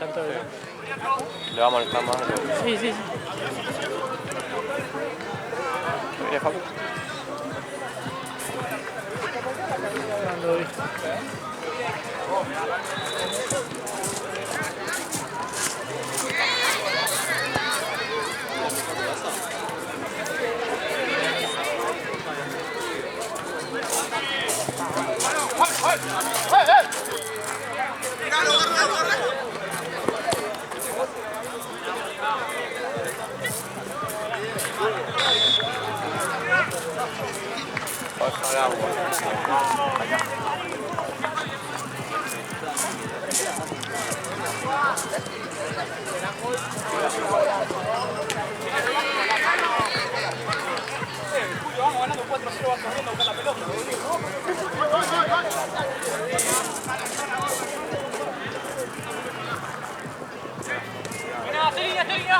tanto de... Le va a molestar más. Sí, sí, sí. ¿Qué Facu? Ando bien. Vamos ganando 4-0, vas corriendo a buscar la pelota. Mira, línea.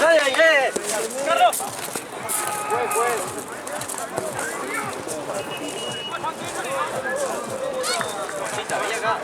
Dale, Carlos. Vení acá.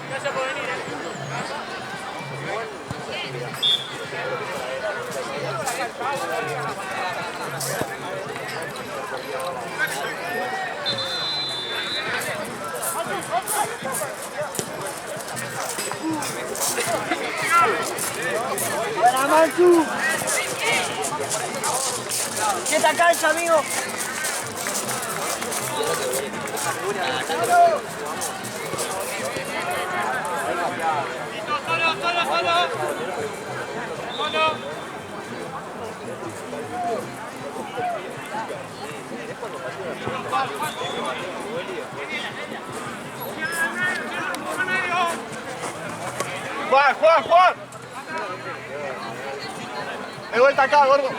Gracias por venir. ¡Buena, Mansu! ¡Quieta cancha, amigo! Juan. De vuelta acá, gordo.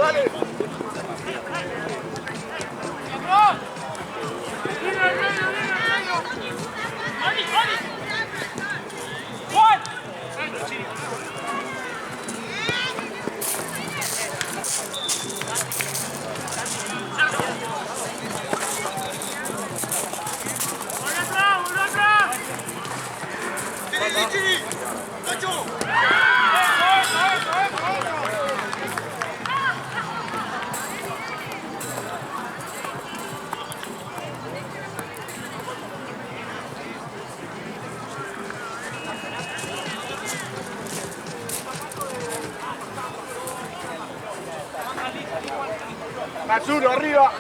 Dale. uno, arriba.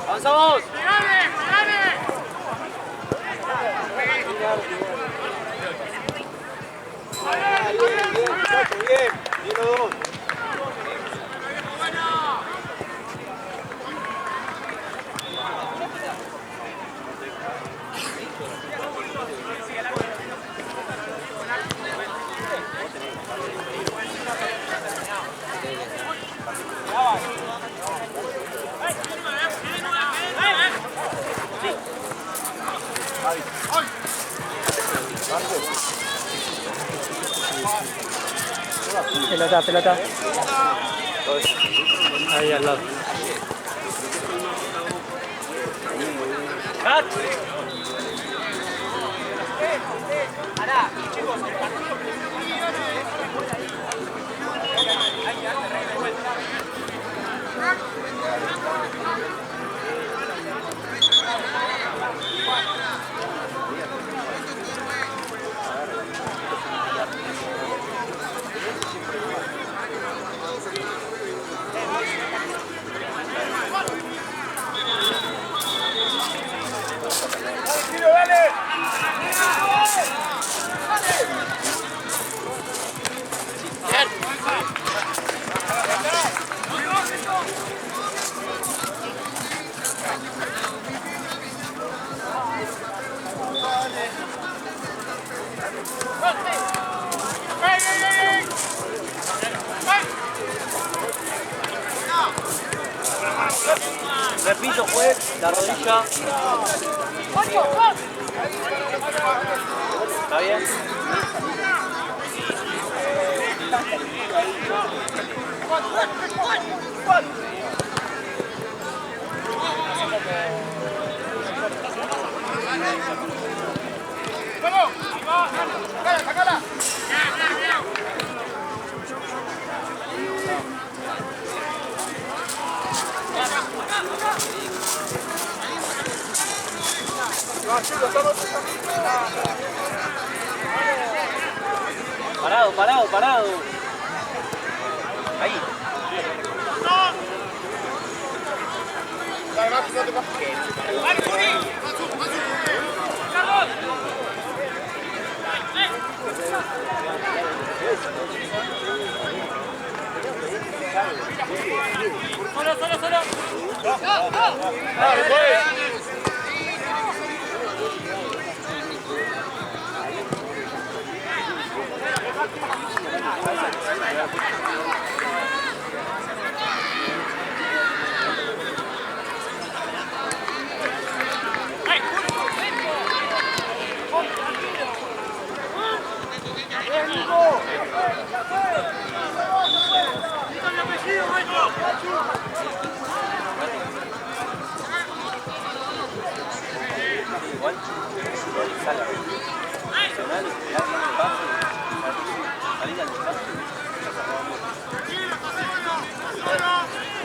¡Avanzamos! Bien, bien los dos. Pelota, pelota. Ahí al lado. Repito, fue la rodilla. ¿Está bien? Parado, parado, parado. Ahí. Solo, solo, solo. Dale, pues.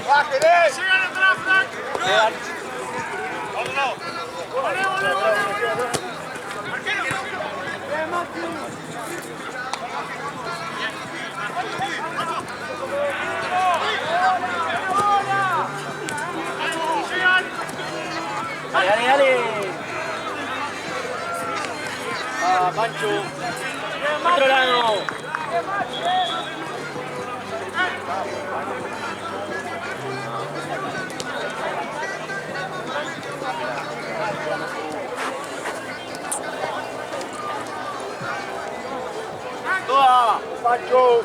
¡Bájale! ¡Sigan atrás, Frank! Dale, dale, dale. Ah, Pancho. Otro lado. ¡Toda! ¡Pancho!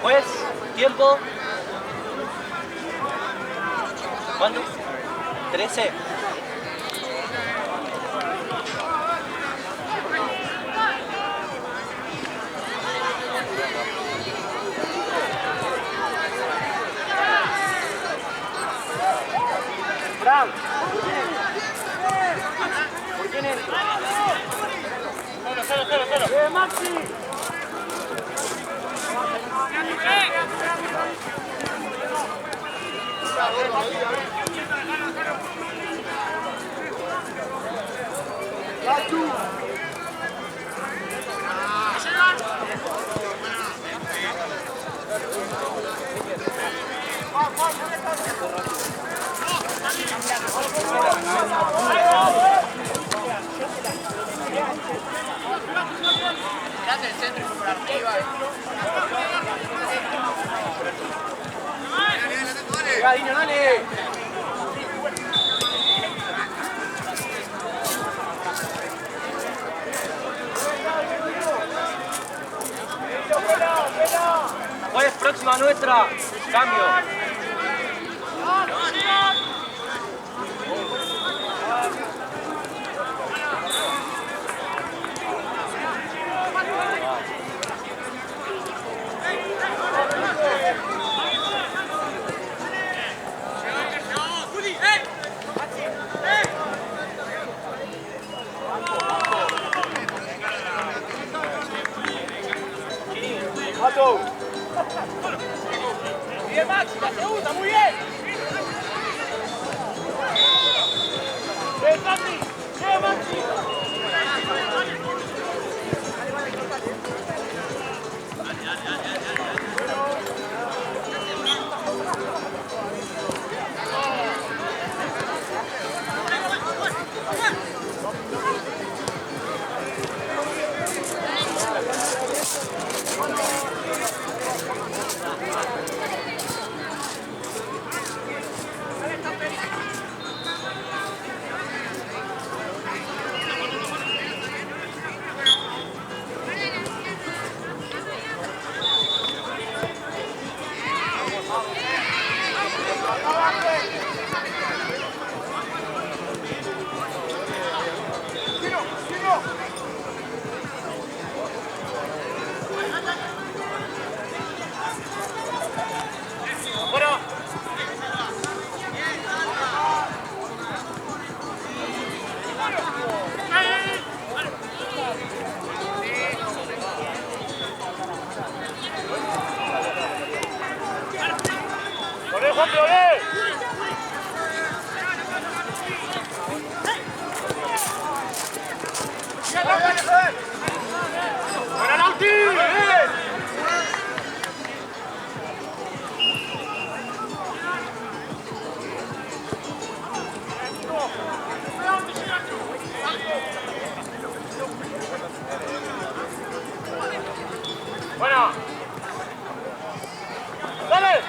Juez, tiempo. ¿Cuánto? 13. Fran. ¿Por quién entra? Solo. Maxi. Mirate el centro y por arriba. Venga, Diño, dale. Juez, próxima nuestra. Cambio. Mato. Bien, Maxi, la segunda, muy bien. Bien, Maxi. Bien, Maxi. Bueno. Dale.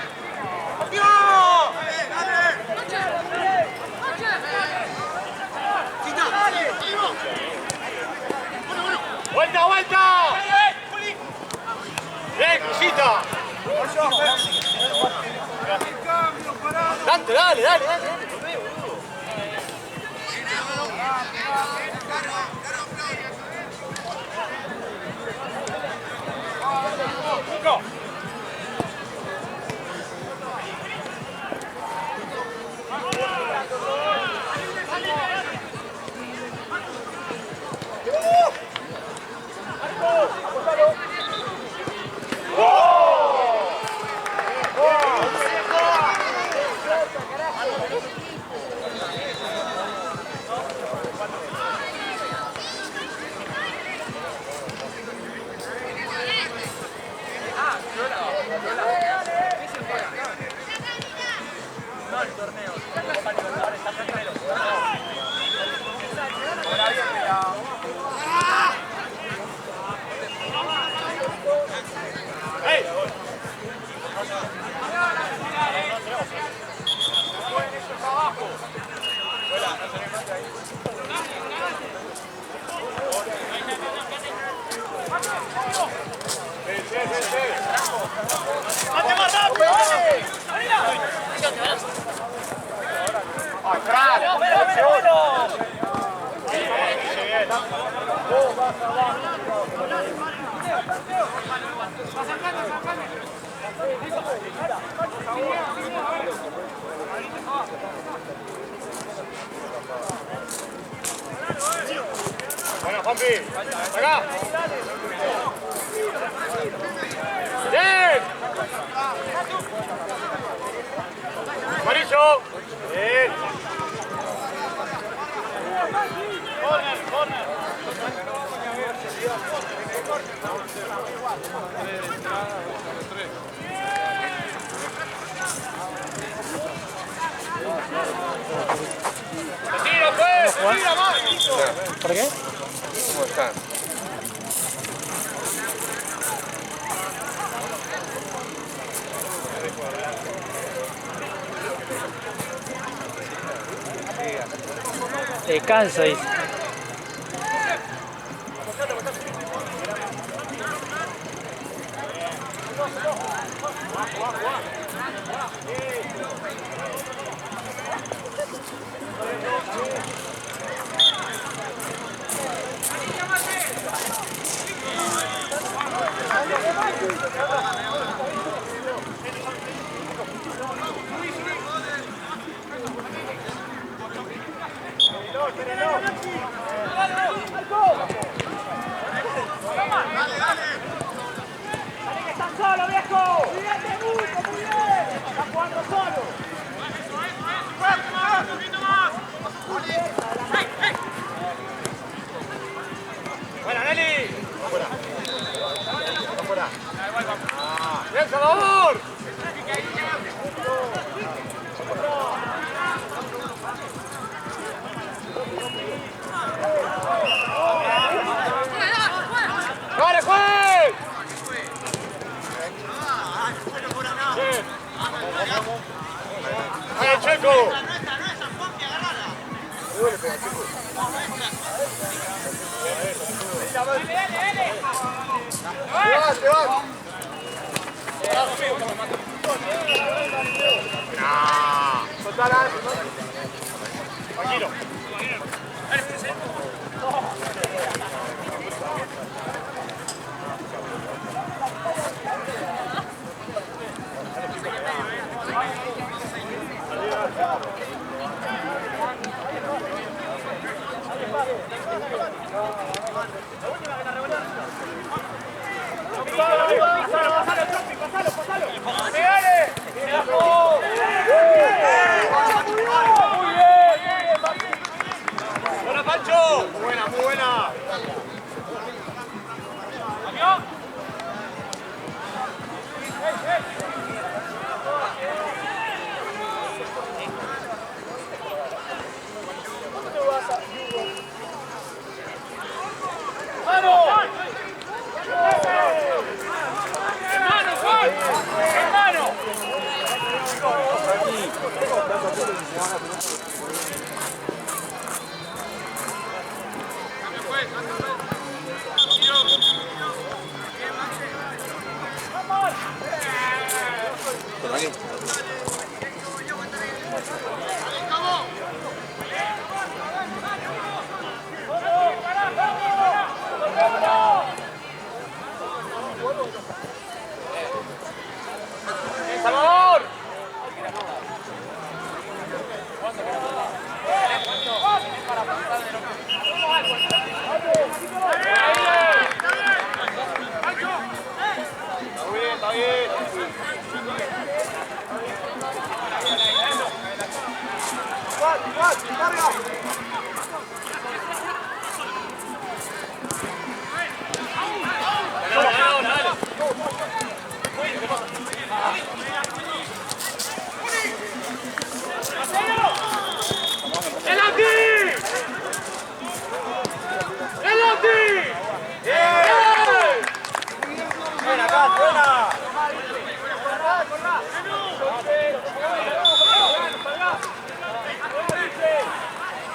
¡Vuelta, vuelta! ¡Bien, Cusita! Dante, dale, dale, dale. Nico. Sí. Juanpi. Acá. Bien. Amarillo. Bien. Corner, corner. Tira, pues, tira más. ¿Por qué? ¿Cómo están? Cansa, dice. ¡Dale que estás solo, viejo! ¡Fíjate mucho, muy bien! ¡Estás jugando solo! Buena, Nelly. Afuera. Bien, Salvador. ¡Vale, juez! ¡Vale, Checo! ¡Te vas! Soltala. Tranquilo. ¡Buena, Pancho! Muy buena, muy buena. ¡Salvador! Está bien.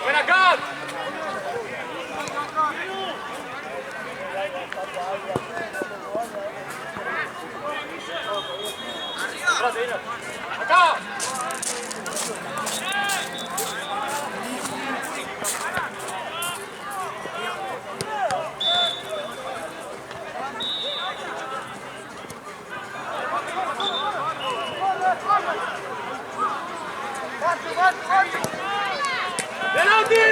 ¡Buena, Cat! ¡Acá! ¡Penalti!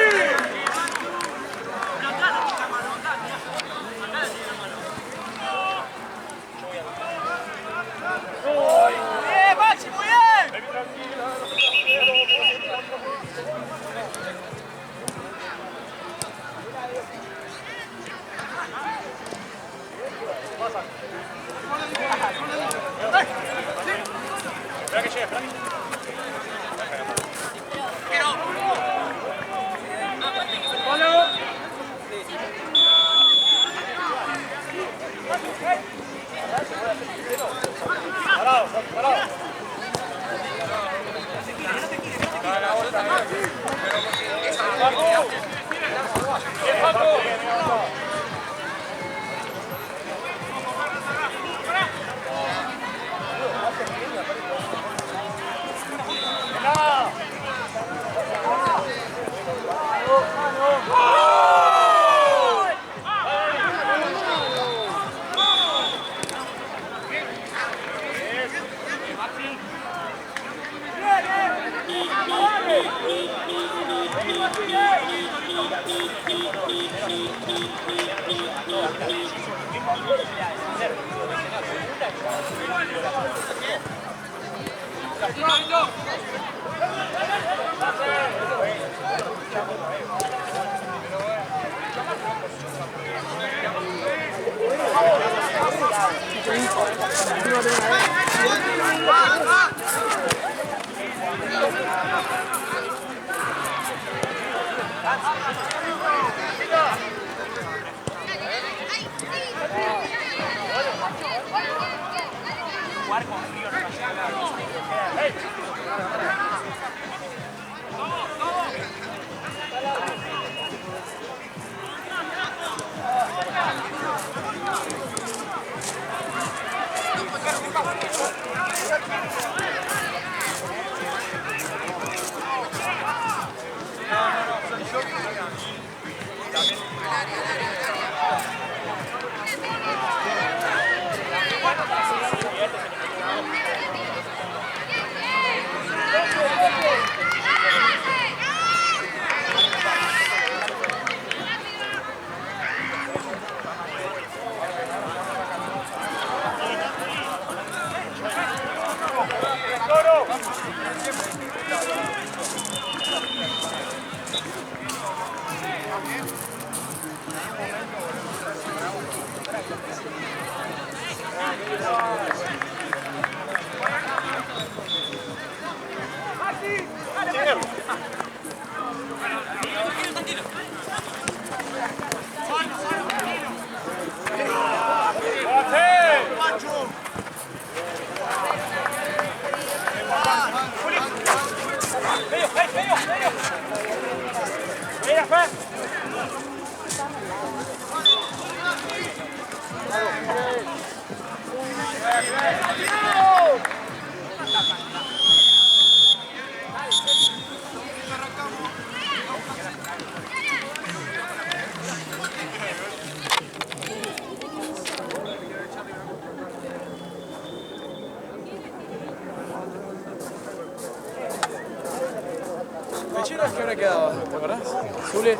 Chinos que habrá quedado, ¿te acordás? Azules.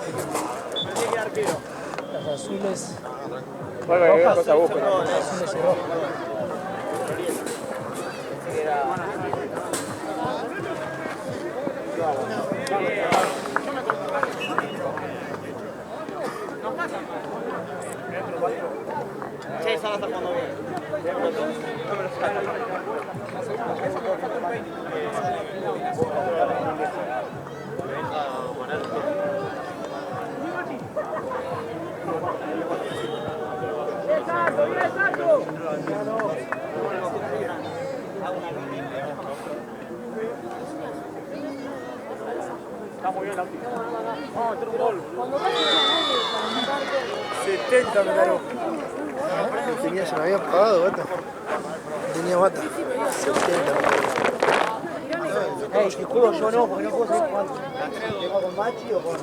Los azules. Bueno, ¿qué cosa busco? Azules y rojos. Sí, Sala está jugando bien. Está muy bien la última. Vamos a meter un gol. 70 me cayó. Tenía, se me habían pagado, bata. Tenía bata. 70. Ey, si juego yo no, porque no puedo seguir jugando. ¿Juego con Machi o con...?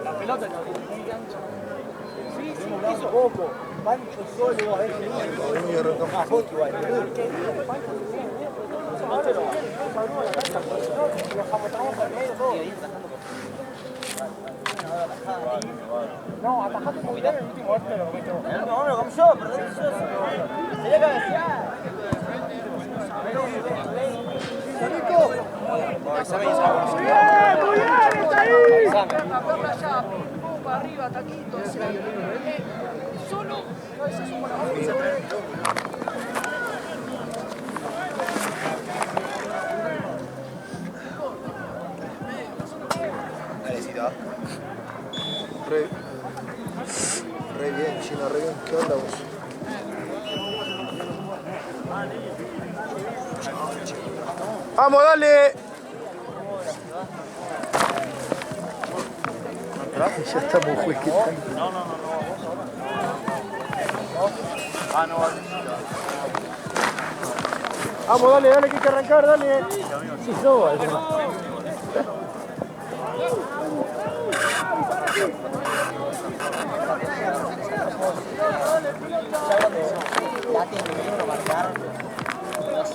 La pelota no. Sí, eso poco. Pancho solo, a veces a foto igual. No, atajate un poquito en el último este lo comiste vos. No, como yo, perdón. Sería cabecear. Muy bien, está ahí. Dame. Verla allá, pum, pum, para arriba, taquito. Solo, a veces somos la Alecito. Re bien, Chino, re bien. ¿Qué onda vos? ¡Vamos, dale! Ya estamos jueguetando. Vamos, dale, dale, que hay que arrancar, dale. Sí, no, Ya tiene que marcar. No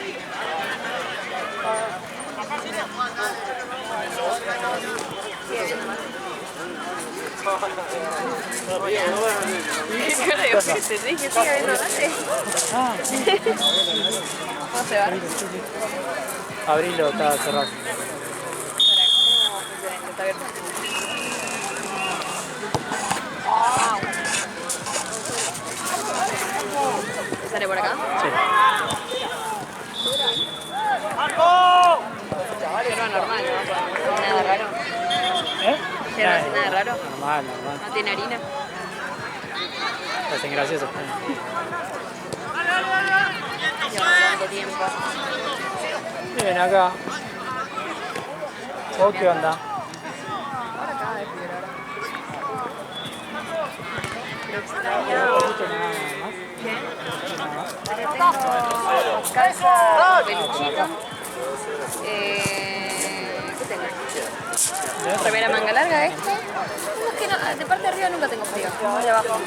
sé qué hacer. Te dije que siga viendo dale. ¿Cómo se va? Abrilo, está cerrado. Está abierto. ¿Sale por acá? Sí. Yerba normal, ¿no? Nada raro. ¿Eh? Yerba sin nada raro. Normal, normal. No tiene harina. Te hacen gracioso. Lleva tanto tiempo. Bien, acá. ¿Vos qué onda? Lo extraño. ¿Qué? Calza, peluchito. ¿Qué tengo? Remera manga larga esta. No, es que no, de parte de arriba nunca tengo frío, más de abajo.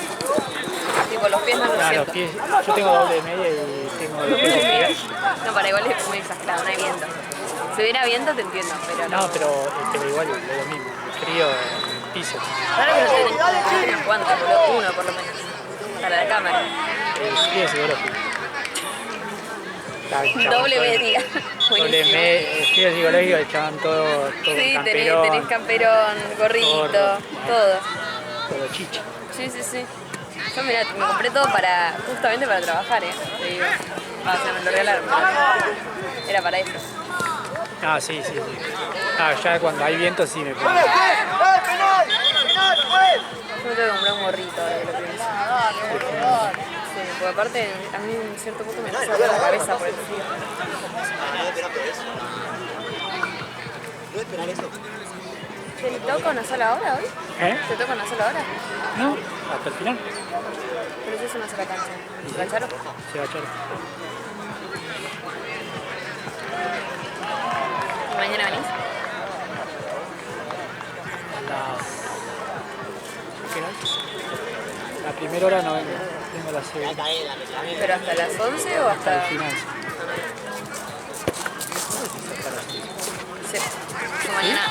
Tipo, los pies no los Los siento. pies, yo tengo doble media y tengo los pies de frío. No, para igual es muy exagerado, no hay viento. Si hubiera viento te entiendo, pero no. No, pero igual es lo mismo. El frío en el piso. Raro que no tengan guantes, boludo, uno por lo menos. Para la cámara. El frío psicológico. Doble media. Buenísimo. El frío psicológico, el chabón todo Sí, camperón, tenés camperón, gorrito, gorro. todo. todo chicha. Sí, sí, sí. Yo mirá, me compré todo justamente para trabajar, te digo. O sea, me lo regalaron. Era para eso. Ah, sí. Ah, ya cuando hay viento sí me pongo. Yo me tengo que comprar un gorrito ahora que lo pienso. Sí, porque aparte a mí en cierto punto me empieza a doler la cabeza por el frío. ¿Te toca una sola hora hoy? ¿Eh? ¿Te toca una sola hora? No, hasta el final. Pero si es una sola cancha. ¿Se cancharon? Se va a echar. ¿Y mañana venís? La primera hora no vengo, tengo la segunda. ¿Pero hasta las 11 o Hasta el hasta...? final. Sí. Yo mañana...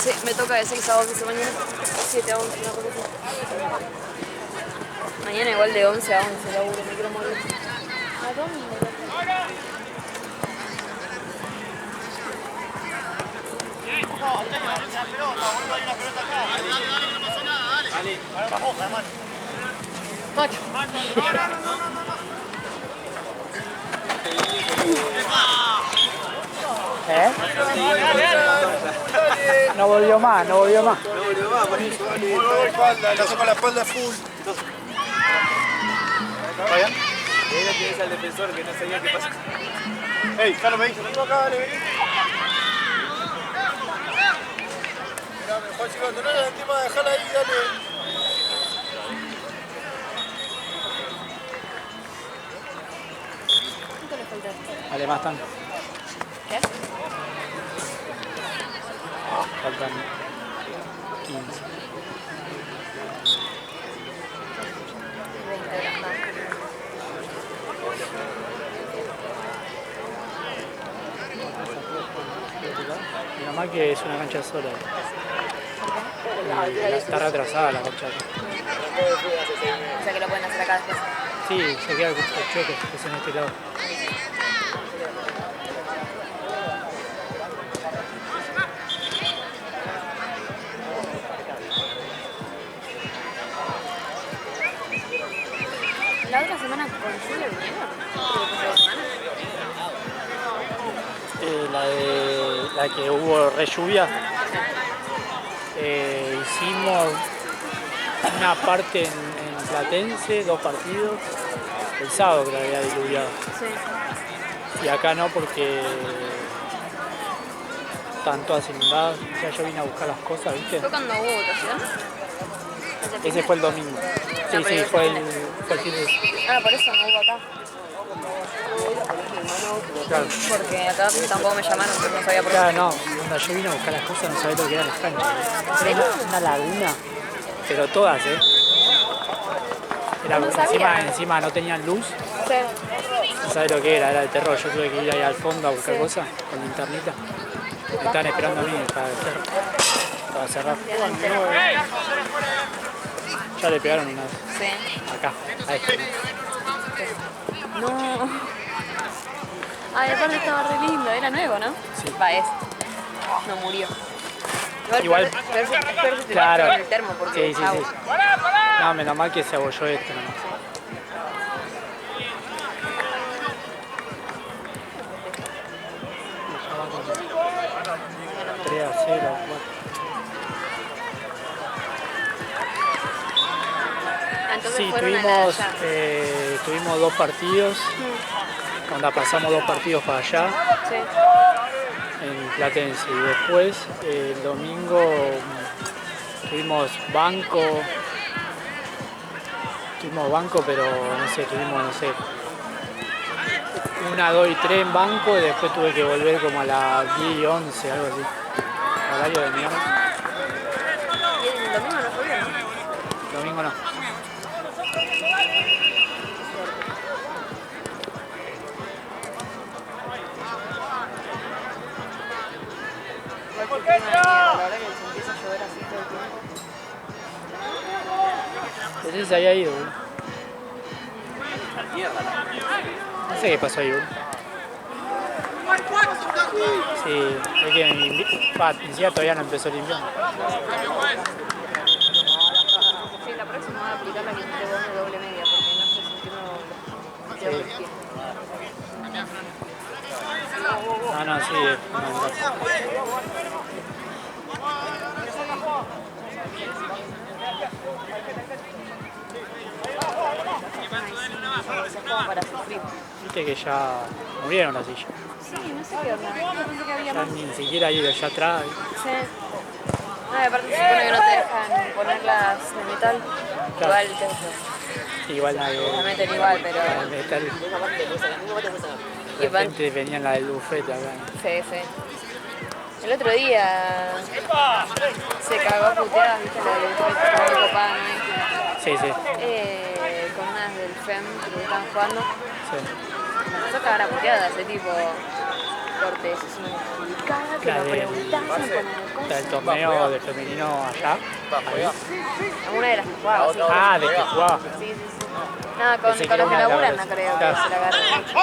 Sí, me toca de 6 a 11 mañana. 7 a 11, una cosa así. Mañana igual de 11 a 11, laburo, me quiero morir. ¿A dónde? ¿Eh? No volvió más. Le hacemos la espalda full. Vaya. Y ahí la tienes al defensor que no sabía qué pasa. ¡Ey, ya no me dice! ¡No acá, dale, vení! Juan, si cuando no era el tema, dejala ahí, dale. ¿Cuánto le falta? Vale, más tanto. ¿Qué? Faltan 15. 20 horas más. Menos mal que es una cancha sola. Está retrasada la cancha. O sea que lo pueden hacer acá después. Sí, se queda con el choque, que es en este lado. ¿La otra semana con lluvia vinieron? La que hubo re lluvia, hicimos una parte en Platense, 2 partidos, el sábado que la había diluviado. Sí. Y acá no porque están todas inundadas. O sea, yo vine a buscar las cosas, ¿viste? ¿Fue cuando hubo votación? Ese fue el domingo. Sí, pero sí, ese fue fin el fin de... Ah, por eso no hubo acá. Claro. Porque acá tampoco me llamaron, pero no sabía por qué. Claro, no, cuando yo vine a buscar las cosas no sabía lo que eran las canchas. Era una laguna, pero todas, ¿eh? Era, No sabía. encima no tenían luz, Sí. no sabía lo que era el terror. Yo tuve que ir ahí al fondo a buscar Sí. cosas con linternita. Me estaban esperando a mí para cerrar. Ya le pegaron una vez, Sí. acá, a este. No. Ay, aparte estaba re lindo, era nuevo, ¿no? Sí. Va, es. No murió. Igual, Pero se claro. con el termo porque Sí, sí, chau. sí. No, menos mal que se abolló esto nomás. 3-0, 4. Entonces Sí, fueron a la de tuvimos allá. 2 partidos. Cuando pasamos 2 partidos para allá, Sí. en Platense. Y después, el domingo, tuvimos banco hicimos banco, pero no sé, tuvimos, no sé, 1, 2 y 3 en banco y después tuve que volver como a las 10 y 11, algo así. Horario de mierda. Y el domingo no fue bien, ¿no? Domingo no. Igual que el clima de mierda, la verdad que se empieza a llover así todo el tiempo. Ese se había ido, boludo. No sé qué pasó ahí, boludo. Sí, es que ni siquiera todavía no empezó el invierno. Sí, la próxima voy a aplicar la que te vos de doble media, porque no sé si tengo dedo del pie. No, sí, es fundamental. Se juega para sufrir. Viste que ya murieron las sillas. Sí, no sé qué onda. Yo pensé que había Ya más. ni siquiera ir allá atrás. Sí. No, y aparte se supone que no te dejan ponerlas de metal. Claro. Igual te Igual las la meten igual, pero... de metal. Y De van... repente venían la del bufete acá. Sí, sí. El otro día se cagó a puteadas, viste, la del bufete, estaba muy copada, ¿no? Sí, sí. Con unas del FEM que estaban jugando. Sí. Empezó a cagar a puteadas, ese tipo... Cortés, es una complicada que La lo del- preguntaban con el La del torneo de femenino allá. Ahí. Una de las que jugaba, sí. Ah, de que jugaba. Sí, sí, sí. Nada, con Pensé que los que era una de laburan las- no creo claro. que se la agarren mucho.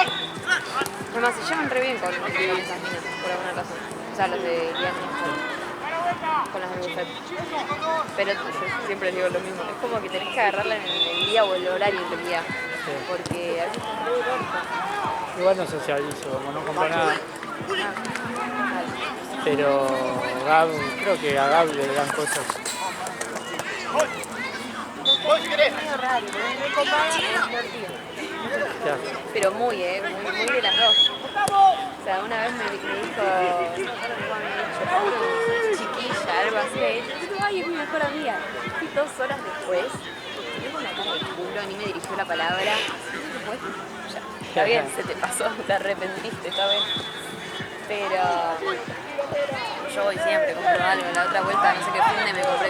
Además, se llevan re bien con esas minas, por alguna razón. O sea, los de Liani con las del buffet. Pero yo siempre digo lo mismo. Es como que tenés que agarrarla en el día o el horario del día. Porque a veces es re lógico. Igual no sé si aviso, como no compró nada. Ah, Pero Gab, creo que a Gab le dan cosas. es medio raro, porque es muy copada y es divertido. Ya. Pero muy de las dos. O sea, una vez me dijo, no me acuerdo cómo me había dicho, chiquilla, algo así. Y yo digo, ay, es mi mejor amiga. Y 2 horas después, me con una cara de culo, ni me dirigió la palabra. Y después, ya, está bien, se te pasó, te arrepentiste, está bien. Pero yo voy siempre, compro algo. La otra vuelta, no sé qué fin de me compré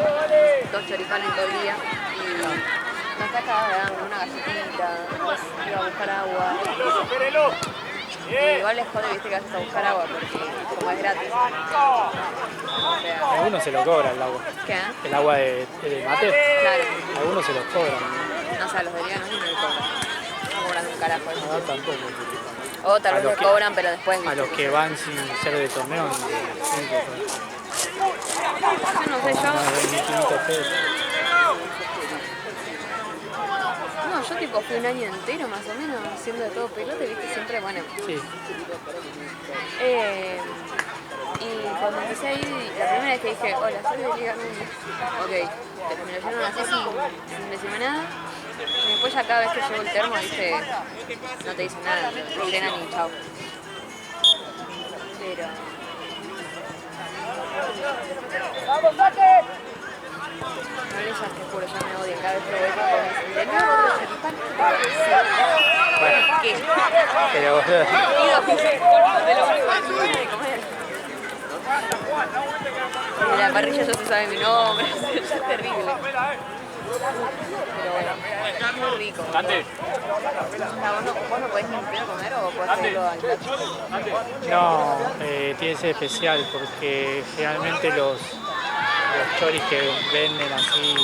2 choripanes todo el día. Y no está cagada, una galletita, después iba a buscar agua. Y igual les jode, viste, que vayas a buscar agua porque como es gratis. O sea, Algunos se lo cobran el agua. ¿qué? El agua de mate, Claro. algunos se los cobran. No, o sea, los veganos no me cobran. No cobran un carajo. No tampoco. O tal A vez los lo que- cobran, pero después, A viste. los que van sin ser de torneo, tienen que cobrar. Yo no sé, yo... Más de 1500 pesos. No, yo tipo fui un año entero más o menos haciendo de todo pelote, viste, siempre, bueno. Sí. Y cuando empecé a ir, la primera vez que dije, hola, soy de Liga Núñez. Ok, pero me lo llenaron así sin decirme nada. Y después ya cada vez que llevo el termo, viste, no te dicen nada, te llenan y chao. Pero... ¡Vamos, saque! No les te juro, ya me odian cada vez que voy con me dicen, ¿de nuevo gordo choripán? Bueno, ¿Qué? pero Pido que se corto de lo único que se puede comer. De la parrilla ya se sabe mi nombre, ya es terrible. Pero bueno, es muy rico. O sea, ¿vos no podés ni siquiera comer o podés hacerlo al tacho? no, tiene que ser especial porque generalmente los choris que venden así,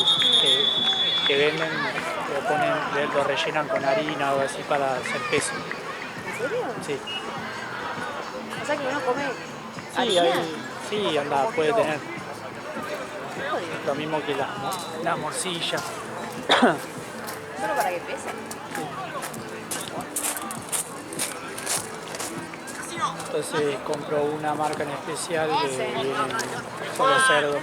que venden, lo rellenan con harina o así para hacer queso. ¿En serio? Sí, O sea que uno come sí, harina. sí, anda, puede tener. Qué odio. Lo mismo que la morcilla. Solo para que pese. Entonces compro una marca en especial que viene solo cerdo.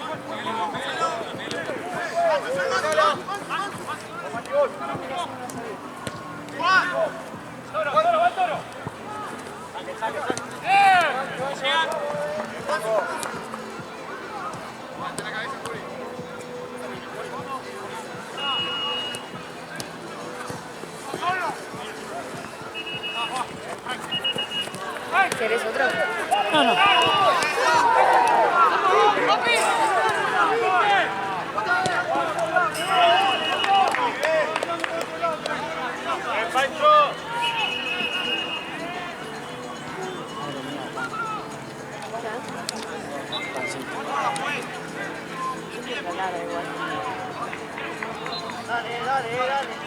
¿Querés otro? No, no.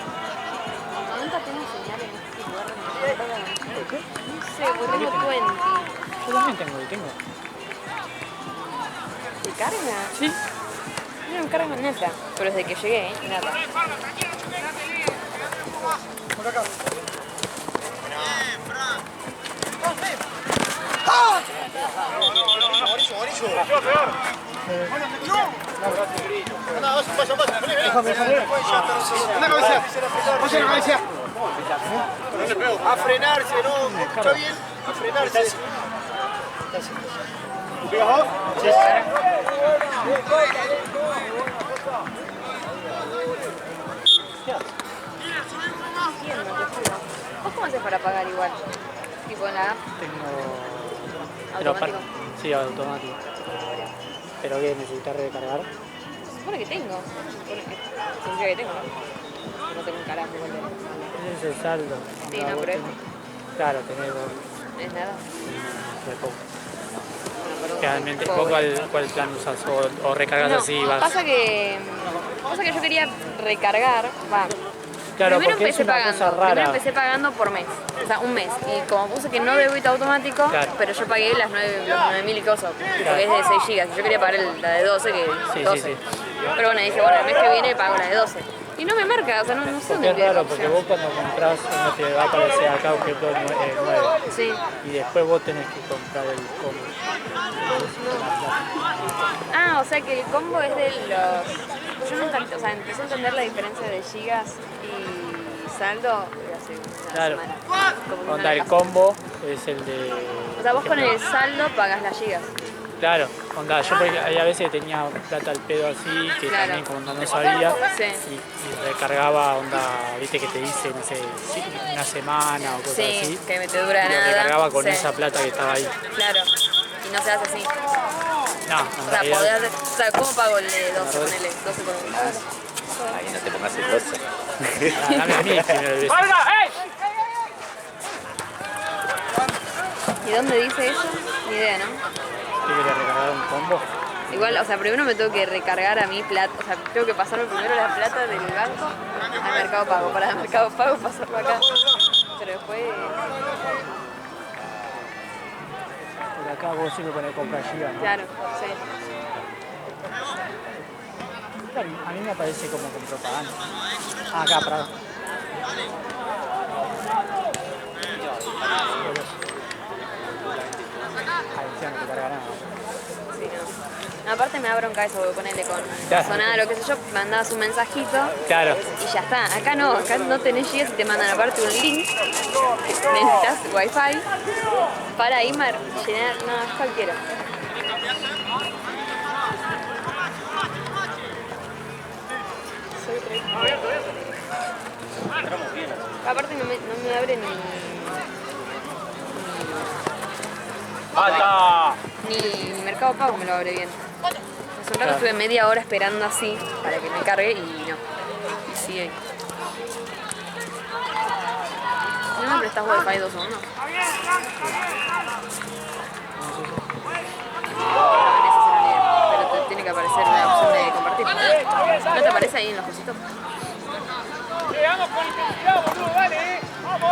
Nunca tengo señal en este lugar. No sé, porque tengo 20. Yo también tengo. ¿Te carga? Sí. No me carga nada, pero desde que llegué, nada. A frenarse, ¿no? ¿Está bien? A frenarse. ¿Vos cómo haces para pagar igual? Tipo en la app. Tengo... ¿Automático? Sí, automático. ¿Pero qué? ¿Necesitas recargar? Se supone que tengo. Significa que tengo, ¿no? No tengo un carajo igual de... Ese es el saldo. Sí, no, pero es... Claro, tenés Es nada. de poco. Bueno, Realmente, pobre. ¿cuál plan usas? ¿O recargas No, así y vas? pasa que yo quería recargar, va. Claro, Primero porque es una cosa rara. Primero empecé pagando por mes, o sea, un mes. Y como puse que no débito automático, Claro. pero yo pagué los 9.000 y cosas, porque es de 6 gigas. Yo quería pagar la de 12, que Sí, 12. sí. Pero bueno, dije, bueno, el mes que viene pago la de 12. Y no me marca, o sea, no sé Porque dónde es queda la raro, porque opción. vos cuando compras uno te va a aparecer acá objeto 9 Sí. y después vos tenés que comprar el combo. Ah, o sea que el combo es de los... Yo nunca, o sea, empecé a entender la diferencia de gigas y saldo hace una Claro. semana. Como que no Onda, la el paso. combo es el de... O sea, vos con el saldo pagás las gigas. Claro, onda, yo porque hay a veces que tenía plata al pedo así, que Claro. también como no sabía, Sí. y recargaba, onda, viste que te dice, no sé, una semana o cosas Sí, así, que me te dura y lo nada. recargaba con Sí. esa plata que estaba ahí. Claro. Y no se hace así. No, en O sea, realidad, podés hacer... O sea, ¿cómo pago el de 12? Ponele 12 con un... Ahí no te pongas celosa. dame a mí primero el beso. ¿Y dónde dice eso? Ni idea, ¿no? ¿Qué querés recargar un combo? Igual, o sea, primero me tengo que recargar a mi plata, o sea, tengo que pasarme primero la plata del banco al Mercado Pago, para el Mercado Pago pasarlo acá. Pero después... Por acá vos siempre ponés comprar giga, ¿no? Claro, sí. Claro, a mí me aparece como con propaganda. Ah, acá, Prado. Ahí sí, no te carga nada. Sí, no. Aparte me da bronca eso, porque ponele con Claro. sonar o qué sé yo, mandabas un mensajito Claro. y ya está. Acá no tenés gigas y te mandan aparte un link que necesitas wifi para ahí llenar, no, es cualquiera. Soy aparte no me abre ¡Basta! ni Mercado Pago me lo abre bien. Hace un rato estuve media hora esperando así para que me cargue y no. Y sigue. ¿No me prestas wifi 2 o 1? Pero te tiene que aparecer la opción de compartir. ¿No te aparece ahí en los cositos? Vamos con intensidad, boludo, dale, vamos,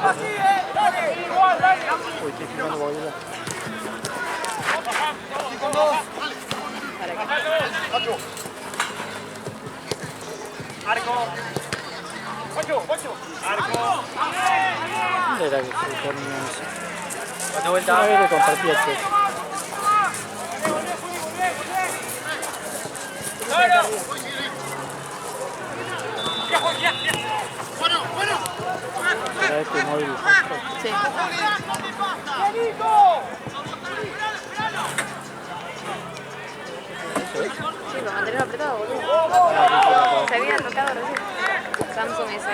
así, dale, igual, dale. Uy, estoy filmando boludo. ¿Para qué? Arco. Ocho. Arco. ¿Dónde era que se ponía eso? Date vuelta. Una vez le compartí esto. Era este móvil. Sí. Sí, para mantenerlo apretado, boludo. Se había tocado recién. Samsung S.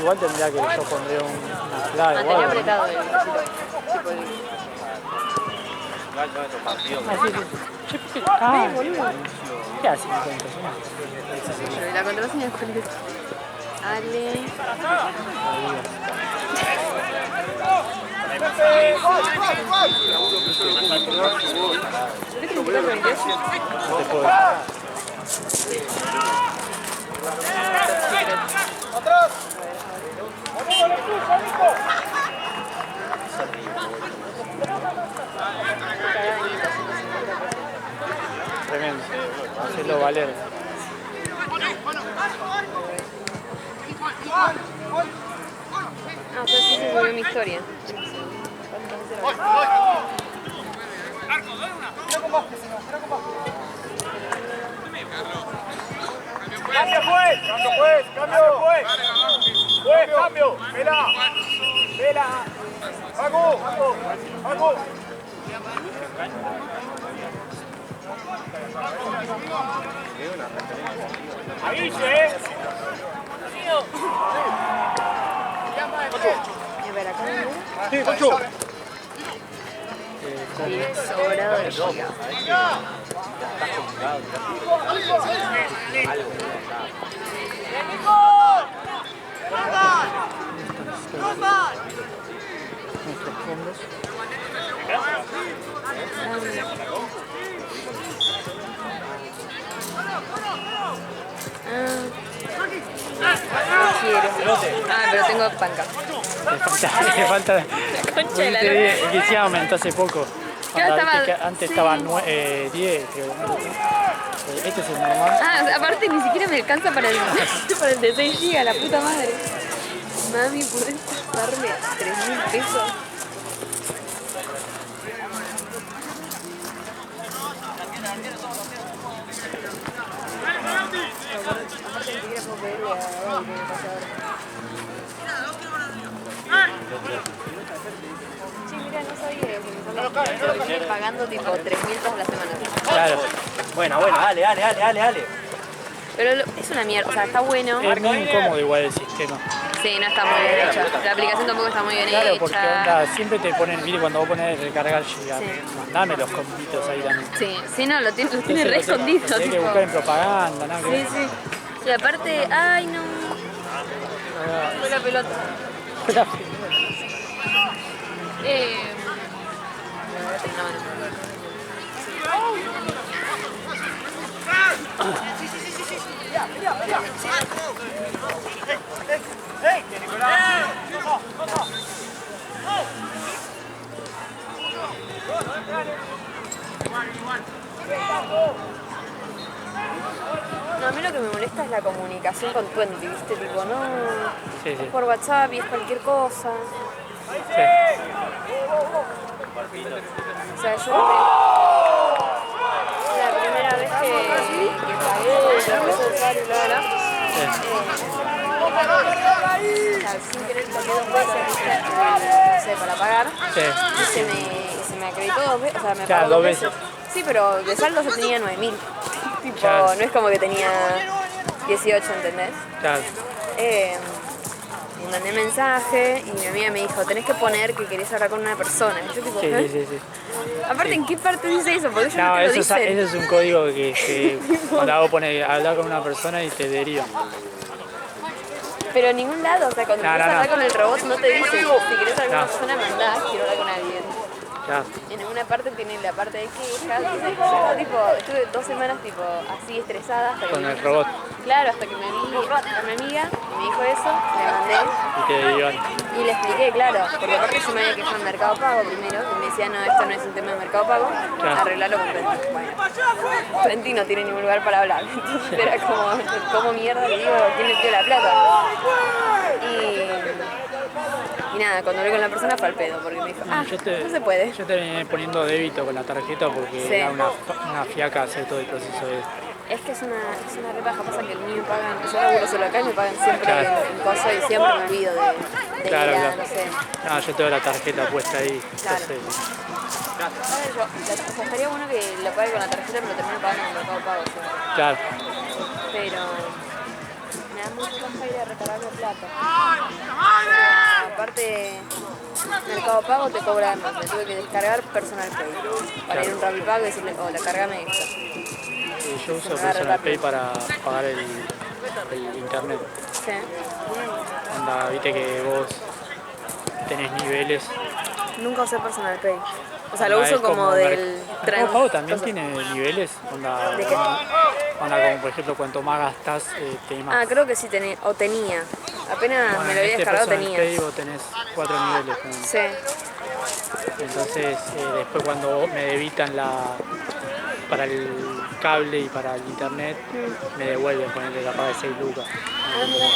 Igual tendría que yo pondría una clave. Mantenía o algo, ¿no? apretado el tipo el... Igual todos estos partidos. Ah, sí, sí. Che, ¿por qué? Ah, boludo. ¿Qué hace mi contraseña? Pero la contraseña cuál es. Ale. No te puedo. ¡Atrás! ¡Vamos con el fútbol, Nico! Tremendo. Hacerlo valer. Ah, o sea, sí se subió mi historia. ¡Cambio, juez! ¡Cambio, juez! ¡Cambio, juez! ¡Juez, cambio! ¡Vela! ¡Vela! ¡Hago! ¡Hago! ¡Ahí, che! Espera, ¿cómo? Sí, Pancho. Y sobrado de chica. Nuestros fondos. Quiero. Ah, pero tengo panca. Le falta. Concha de la El que sí aumentó hace poco. Claro, Cuando estaba- viste que antes sí. estaba 10, creo. Este es el normal. Ah, aparte ni siquiera me alcanza para el, para el de 6 GB, la puta madre. Mami, ¿puedes darme 3.000 pesos? Sí, mira, no sabía eso. Me están pagando tipo 3.000 pesos a la semana. Claro. Bueno, dale. Pero es una mierda, o sea, está bueno. Es muy incómodo igual el sistema. Sí, no está muy bien hecha. La aplicación tampoco está muy bien Claro, hecha. porque onda, siempre te ponen, mire, cuando vos pones recargar giga, Sí. mandame los combitos ahí también. Sí, no, lo tiene re escondido. Tienes que tipo. buscar en propaganda, nada que Sí, ver. sí. Y aparte, ay no. Fue la pelota. No, a mí lo que me molesta es la comunicación con Twenty, ¿viste? Tipo, no. Sí, Es sí. por WhatsApp y es cualquier cosa. Sí. O sea, yo la primera vez que pagué la cosa del usuario y bla, bla, o sea, sin querer toqué 2 veces, ¿viste? No sé, para pagar. Sí. Y se me acreditó 2 veces, o sea, me Claro, pagó 2 2 veces. veces. Sí, pero de saldo yo tenía 9.000. Tipo, Claro. no es como que tenía 18, ¿entendés? Claro. Y mandé mensaje y mi amiga me dijo, tenés que poner que querés hablar con una persona. Y yo tipo, Sí, ¿eh? sí, sí. Aparte, ¿en qué parte dice eso? Porque yo No, no te lo eso dicen. es un código que cuando vos pones hablar con una persona y te deriva. Pero en ningún lado, o sea, cuando No, querés no, no. hablar con el robot no te dice, si querés hablar con No. una persona, mandás, quiero hablar con alguien. Claro. En alguna parte tiene la parte de quejas, yo tipo, estuve 2 semanas tipo así estresada hasta que Con me- el robot Claro, hasta que me vi a mi amiga y me dijo eso, le mandé y te derivan. y le expliqué, claro, porque aparte yo me había quejado en Mercado Pago primero, y me decía, no, esto no es un tema de Mercado Pago, Claro. arreglalo con Twenty. Bueno, Twenty no tiene ningún lugar para hablar, entonces era como mierda le digo, ¿quién le pidió la plata? Y nada, cuando hablé con la persona fue al pedo, porque me dijo, ah, Yo no se puede. Yo terminé poniendo débito con la tarjeta porque Sí. era una fiaca hacer todo el proceso de... Es que es una repaja, pasa que el mío me pagan, yo laburo solo acá y me pagan siempre Claro. en cosa y siempre me olvido de Claro, ir a, claro. no sé. No, yo tengo la tarjeta puesta ahí. Claro. Entonces, O sea, estaría bueno que lo pague con la tarjeta, pero termino pagando en Mercado Pago siempre. claro. Pero, nada, da mucha flojera recargarme plata. Aparte, Mercado Pago te cobra más. Me tuve que descargar Personal Pay para ir a un Rapipago y decirle, hola, cargame esto. Yo uso Personal Pay para pagar el internet. Sí. Onda, viste que vos tenés niveles. Nunca usé Personal Pay. O sea, lo Onda, uso es como del tren. Mercado Pago también tiene niveles. Onda, ¿De qué? Onda, como por ejemplo, cuanto más gastás, tenés más. Ah, creo que sí tenía, o tenía. Apenas Bueno, me lo había en descargado Personal tenía. Pay vos tenés 4 niveles. ¿No? Sí. Entonces, después cuando me debitan para el cable y para el internet, me devuelven, ponerle la paga de 6 lucas. Ah, mira.